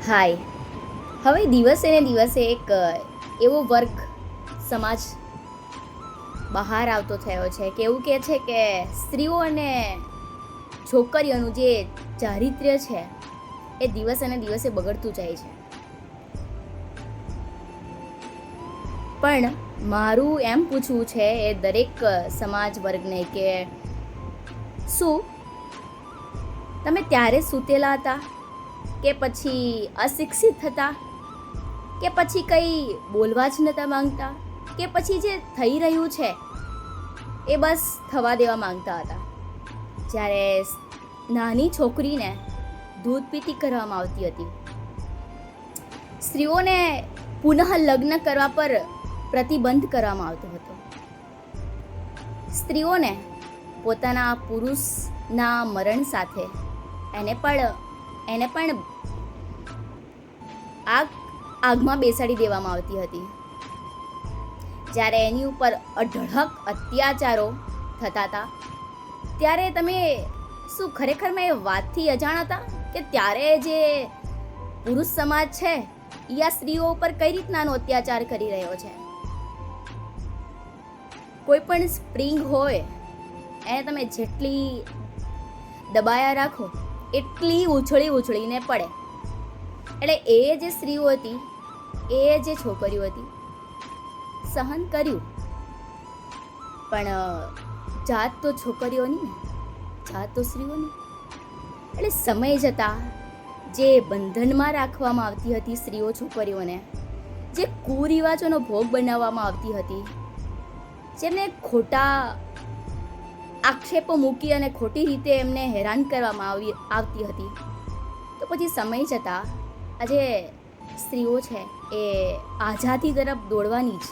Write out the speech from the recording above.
હાય. હવે દિવસે ને દિવસે એક એવો વર્ગ સમાજ બહાર આવતો થયો છે કે એવું કહે છે કે સ્ત્રીઓ અને છોકરીઓનું જે ચારિત્ર્ય છે એ દિવસે ને દિવસે બગડતું જાય છે. પણ મારું એમ પૂછવું છે એ દરેક સમાજ વર્ગને કે શું તમે ત્યારે સૂતેલા હતા કે પછી અશિક્ષિત હતા કે પછી કંઈ બોલવા જ નહોતા માંગતા કે પછી જે થઈ રહ્યું છે એ બસ થવા દેવા માંગતા હતા? જ્યારે નાની છોકરીને દૂધ પીતી કરવામાં આવતી હતી, સ્ત્રીઓને પુનઃ લગ્ન કરવા પર પ્રતિબંધ કરવામાં આવતો હતો, સ્ત્રીઓને પોતાના પુરુષના મરણ સાથે એને પણ આગમાં બેસાડી દેવામાં આવતી હતી. જ્યારે એની ઉપર અઢળક અત્યાચારો થતા હતા ત્યારે તમે શું ખરેખરમાં એ વાતથી અજાણ હતા કે ત્યારે જે પુરુષ સમાજ છે એ આ સ્ત્રીઓ ઉપર કઈ રીતનાનો અત્યાચાર કરી રહ્યો છે? કોઈ પણ સ્પ્રિંગ હોય એને તમે જેટલી દબાયા રાખો એટલી ઉછળીને પડે. એટલે એ જે સ્ત્રીઓ હતી, એ જે છોકરીઓ હતી, સહન કર્યું. પણ જાત તો છોકરીઓની ને, જાત તો સ્ત્રીઓની. એટલે સમય જતાં જે બંધનમાં રાખવામાં આવતી હતી સ્ત્રીઓ છોકરીઓને, જે કુરિવાજોનો ભોગ બનાવવામાં આવતી હતી, જેમને ખોટા આક્ષેપો મૂકી અને ખોટી રીતે એમને હેરાન કરવામાં આવતી હતી, તો પછી સમય જતાં આજે સ્ત્રીઓ છે એ આઝાદી તરફ દોડવાની જ